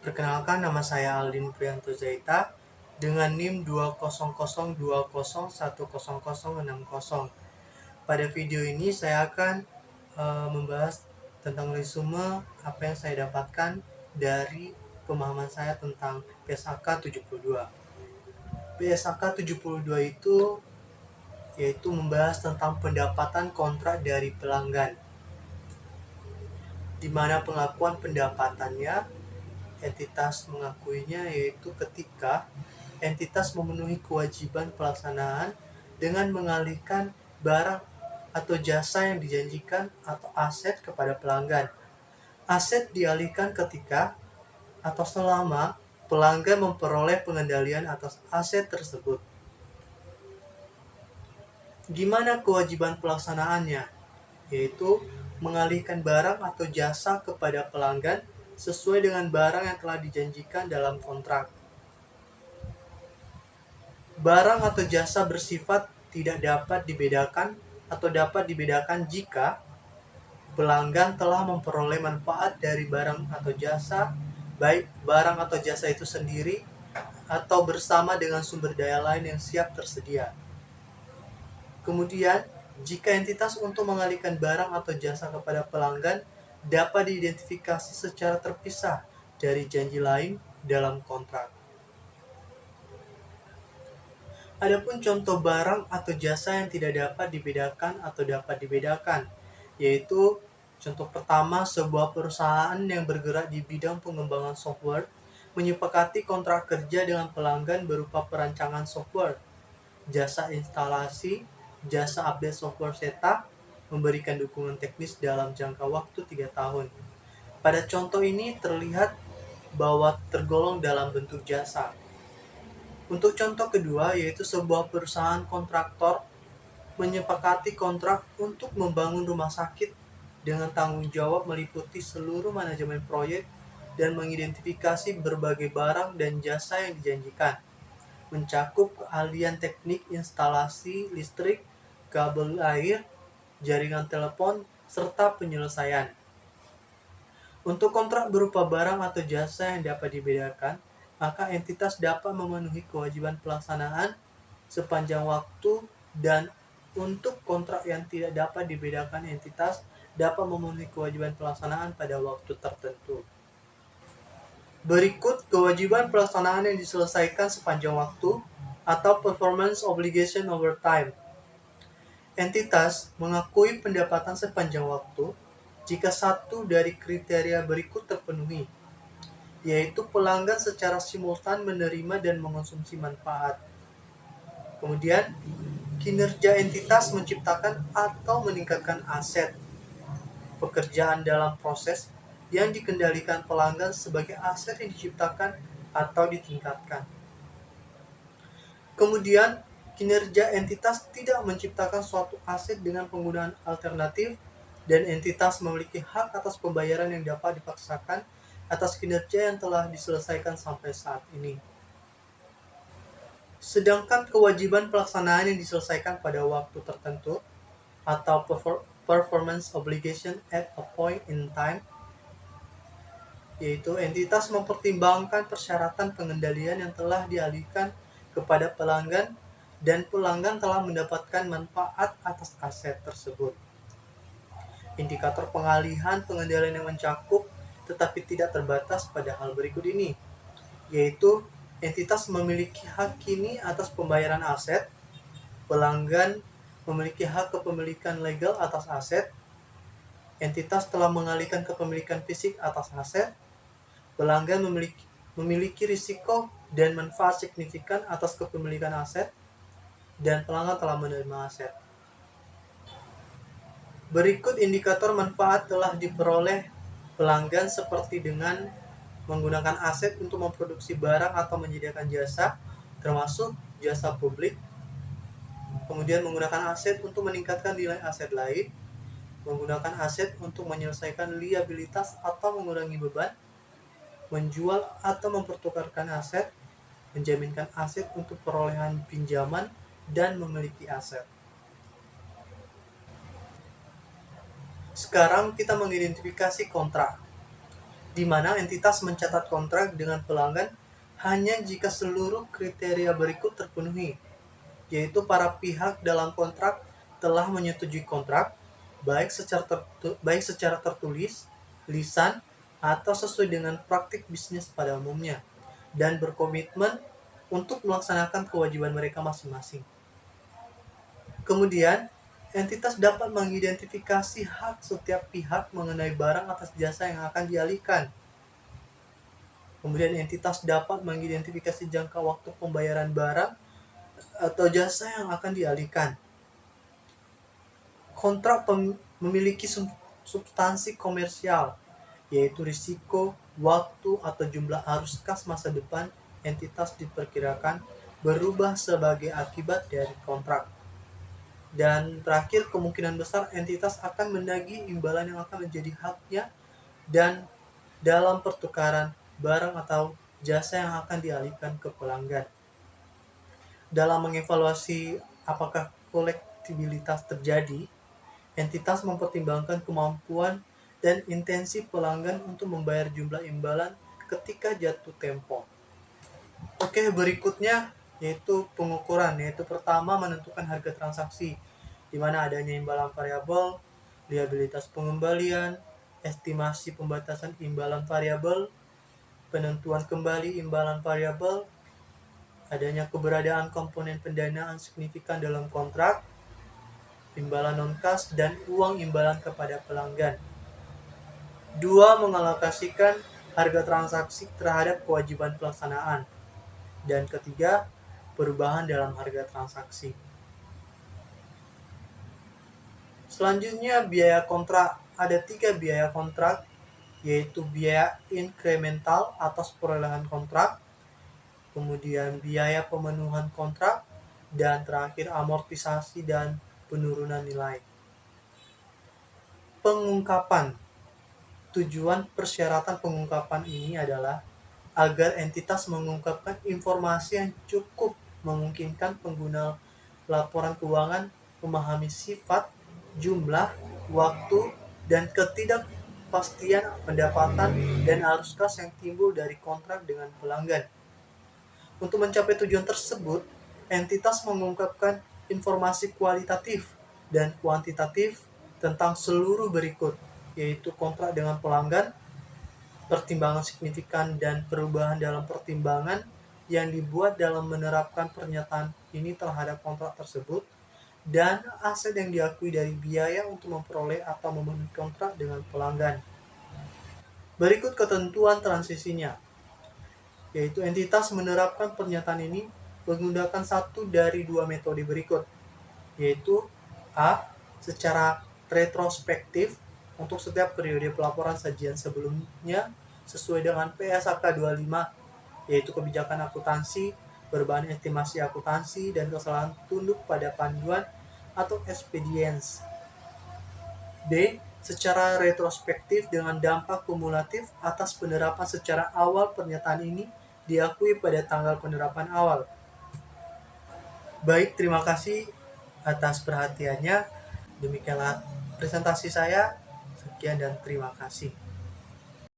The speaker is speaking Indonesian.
Perkenalkan, nama saya Aldin Priyanto Zaita dengan NIM 200201060. Pada video ini saya akan membahas tentang resume apa yang saya dapatkan dari pemahaman saya tentang PSAK 72. PSAK 72 itu yaitu membahas tentang pendapatan kontrak dari pelanggan, di mana pengakuan pendapatannya entitas mengakuinya yaitu ketika entitas memenuhi kewajiban pelaksanaan dengan mengalihkan barang atau jasa yang dijanjikan atau aset kepada pelanggan. Aset dialihkan ketika atau selama pelanggan memperoleh pengendalian atas aset tersebut. Gimana kewajiban pelaksanaannya? Yaitu mengalihkan barang atau jasa kepada pelanggan sesuai dengan barang yang telah dijanjikan dalam kontrak. Barang atau jasa bersifat tidak dapat dibedakan atau dapat dibedakan jika pelanggan telah memperoleh manfaat dari barang atau jasa, baik barang atau jasa itu sendiri atau bersama dengan sumber daya lain yang siap tersedia. Kemudian, jika entitas untuk mengalihkan barang atau jasa kepada pelanggan dapat diidentifikasi secara terpisah dari janji lain dalam kontrak. Adapun contoh barang atau jasa yang tidak dapat dibedakan atau dapat dibedakan, yaitu contoh pertama, sebuah perusahaan yang bergerak di bidang pengembangan software menyepakati kontrak kerja dengan pelanggan berupa perancangan software, jasa instalasi, jasa update software setup, memberikan dukungan teknis dalam jangka waktu 3 tahun. Pada contoh ini terlihat bahwa tergolong dalam bentuk jasa. Untuk contoh kedua, yaitu sebuah perusahaan kontraktor menyepakati kontrak untuk membangun rumah sakit dengan tanggung jawab meliputi seluruh manajemen proyek dan mengidentifikasi berbagai barang dan jasa yang dijanjikan, mencakup keahlian teknik instalasi listrik, kabel air, jaringan telepon, serta penyelesaian. Untuk kontrak berupa barang atau jasa yang dapat dibedakan, maka entitas dapat memenuhi kewajiban pelaksanaan sepanjang waktu, dan untuk kontrak yang tidak dapat dibedakan, entitas dapat memenuhi kewajiban pelaksanaan pada waktu tertentu. Berikut kewajiban pelaksanaan yang diselesaikan sepanjang waktu atau performance obligation over time. Entitas mengakui pendapatan sepanjang waktu jika satu dari kriteria berikut terpenuhi, yaitu pelanggan secara simultan menerima dan mengonsumsi manfaat. Kemudian, kinerja entitas menciptakan atau meningkatkan aset, pekerjaan dalam proses yang dikendalikan pelanggan sebagai aset yang diciptakan atau ditingkatkan. Kemudian, kinerja entitas tidak menciptakan suatu aset dengan penggunaan alternatif, dan entitas memiliki hak atas pembayaran yang dapat dipaksakan atas kinerja yang telah diselesaikan sampai saat ini. Sedangkan kewajiban pelaksanaan yang diselesaikan pada waktu tertentu atau performance obligation at a point in time, yaitu entitas mempertimbangkan persyaratan pengendalian yang telah dialihkan kepada pelanggan dan pelanggan telah mendapatkan manfaat atas aset tersebut. Indikator pengalihan pengendalian yang mencakup tetapi tidak terbatas pada hal berikut ini, yaitu entitas memiliki hak kini atas pembayaran aset, pelanggan memiliki hak kepemilikan legal atas aset, entitas telah mengalihkan kepemilikan fisik atas aset, pelanggan memiliki risiko dan manfaat signifikan atas kepemilikan aset, dan pelanggan telah menerima aset. Berikut indikator manfaat telah diperoleh pelanggan seperti dengan menggunakan aset untuk memproduksi barang atau menyediakan jasa, termasuk jasa publik. Kemudian menggunakan aset untuk meningkatkan nilai aset lain, menggunakan aset untuk menyelesaikan liabilitas atau mengurangi beban, menjual atau mempertukarkan aset, menjaminkan aset untuk perolehan pinjaman, dan memiliki aset. Sekarang kita mengidentifikasi kontrak. di mana entitas mencatat kontrak dengan pelanggan hanya jika seluruh kriteria berikut terpenuhi, yaitu para pihak dalam kontrak telah menyetujui kontrak, baik secara tertulis, lisan, atau sesuai dengan praktik bisnis pada umumnya, dan berkomitmen untuk melaksanakan kewajiban mereka masing-masing. Kemudian, entitas dapat mengidentifikasi hak setiap pihak mengenai barang atas jasa yang akan dialihkan. Kemudian entitas dapat mengidentifikasi jangka waktu pembayaran barang atau jasa yang akan dialihkan. Kontrak memiliki substansi komersial, yaitu risiko, waktu, atau jumlah arus kas masa depan entitas diperkirakan berubah sebagai akibat dari kontrak. Dan terakhir, kemungkinan besar entitas akan menagih imbalan yang akan menjadi haknya dan dalam pertukaran barang atau jasa yang akan dialihkan ke pelanggan. Dalam mengevaluasi apakah kolektibilitas terjadi, entitas mempertimbangkan kemampuan dan intensi pelanggan untuk membayar jumlah imbalan ketika jatuh tempo. Oke, berikutnya yaitu pengukuran, yaitu pertama menentukan harga transaksi, di mana adanya imbalan variabel, liabilitas pengembalian, estimasi pembatasan imbalan variabel, penentuan kembali imbalan variabel, adanya keberadaan komponen pendanaan signifikan dalam kontrak, imbalan non-kas, dan uang imbalan kepada pelanggan. 2. Mengalokasikan harga transaksi terhadap kewajiban pelaksanaan. Dan ketiga, perubahan dalam harga transaksi. Selanjutnya, biaya kontrak. Ada 3 biaya kontrak, yaitu biaya inkremental atas perolehan kontrak, kemudian biaya pemenuhan kontrak, dan terakhir amortisasi dan penurunan nilai. Pengungkapan. Tujuan persyaratan pengungkapan ini adalah agar entitas mengungkapkan informasi yang cukup memungkinkan pengguna laporan keuangan memahami sifat, jumlah, waktu, dan ketidakpastian pendapatan dan arus kas yang timbul dari kontrak dengan pelanggan. Untuk mencapai tujuan tersebut, entitas mengungkapkan informasi kualitatif dan kuantitatif tentang seluruh berikut, yaitu kontrak dengan pelanggan, pertimbangan signifikan dan perubahan dalam pertimbangan yang dibuat dalam menerapkan pernyataan ini terhadap kontrak tersebut, dan aset yang diakui dari biaya untuk memperoleh atau memenuhi kontrak dengan pelanggan. Berikut ketentuan transisinya, yaitu entitas menerapkan pernyataan ini menggunakan satu dari 2 metode berikut, yaitu A. Secara retrospektif untuk setiap periode pelaporan sajian sebelumnya sesuai dengan PSAK 25, yaitu kebijakan akuntansi berbahan estimasi akuntansi dan kesalahan tunduk pada panduan atau expedience. B. Secara retrospektif dengan dampak kumulatif atas penerapan secara awal pernyataan ini diakui pada tanggal penerapan awal. Baik, terima kasih atas perhatiannya. Demikianlah presentasi saya. Sekian dan terima kasih.